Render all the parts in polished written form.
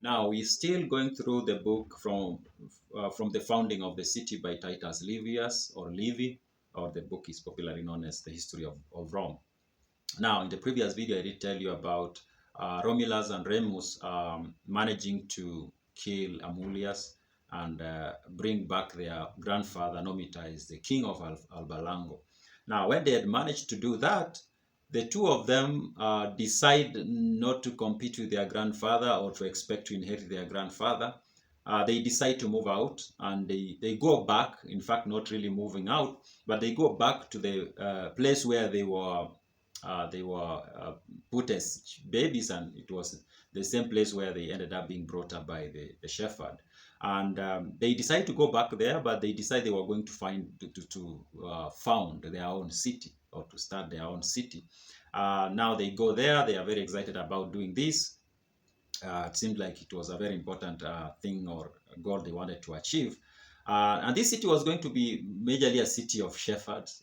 Now we're still going through the book from the founding of the city by Titus Livius or Livy, or the book is popularly known as the History of Rome. Now, in the previous video, I did tell you about Romulus and Remus managing to kill Amulius and bring back their grandfather Numitor as the king of Alban Longa. Now, when they had managed to do that, the two of them decide not to compete with their grandfather or to expect to inherit their grandfather. They decide to move out, and they go back, in fact, not really moving out, but they go back to the place where they were put as babies, and it was the same place where they ended up being brought up by the shepherd. And they decide to go back there, but they decide they were going to found their own city, or to start their own city. Now they go there, they are very excited about doing this. It seemed like it was a very important thing or goal they wanted to achieve. And this city was going to be majorly a city of shepherds.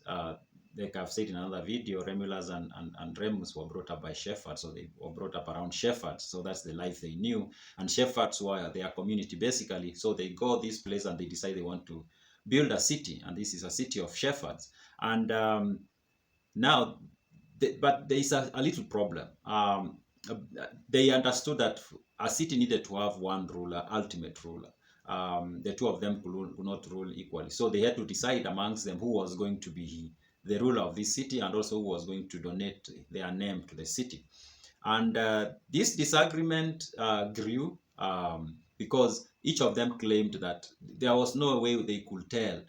Like I've said in another video, Romulus and Remus were brought up by shepherds, so they were brought up around shepherds. So that's the life they knew. And shepherds were their community, basically. So they go this place and they decide they want to build a city. And this is a city of shepherds. And now, but there is a little problem. They understood that a city needed to have one ruler, ultimate ruler. The two of them could not rule equally. So they had to decide amongst them who was going to be the ruler of this city, and also who was going to donate their name to the city. And this disagreement grew because each of them claimed that there was no way they could tell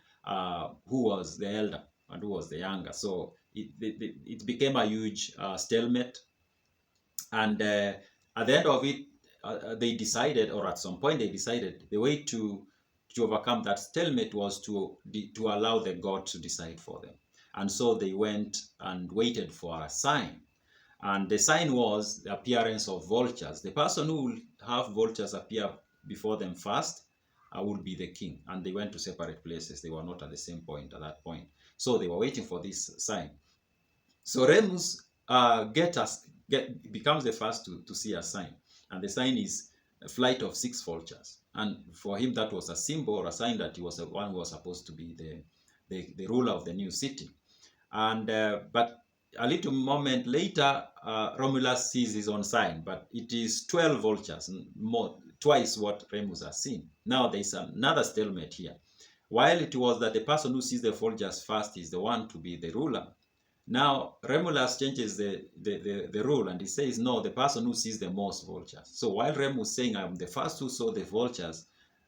who was the elder and who was the younger. So it became a huge stalemate. And at the end of it, they decided, or at some point they decided, the way to overcome that stalemate was to allow the god to decide for them. And so they went and waited for a sign. And the sign was the appearance of vultures. The person who will have vultures appear before them first would be the king. And they went to separate places. They were not at the same point at that point. So they were waiting for this sign. So Remus becomes the first to see a sign. And the sign is a flight of 6 vultures. And for him, that was a symbol or a sign that he was the one who was supposed to be the ruler of the new city. And but a little moment later, Romulus sees his own sign, but it is 12 vultures, twice what Remus has seen. Now there is another stalemate here. While it was that the person who sees the vultures first is the one to be the ruler, now Romulus changes the rule, and he says, no, the person who sees the most vultures. So while Remus is saying, I'm the first who saw the vultures,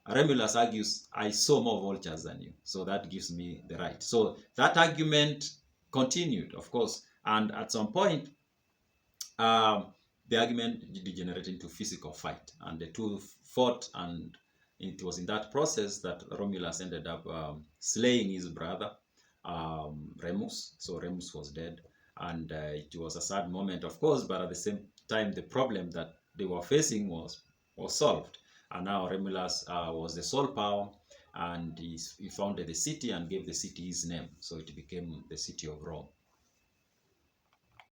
Romulus argues, I saw more vultures than you, so that gives me the right. So that argument continued, of course, and at some point, the argument degenerated into physical fight, and the two fought, and it was in that process that Romulus ended up slaying his brother, Remus. So Remus was dead, and it was a sad moment, of course, but at the same time, the problem that they were facing was solved. And now Romulus was the sole power, and he founded the city and gave the city his name. So it became the city of Rome.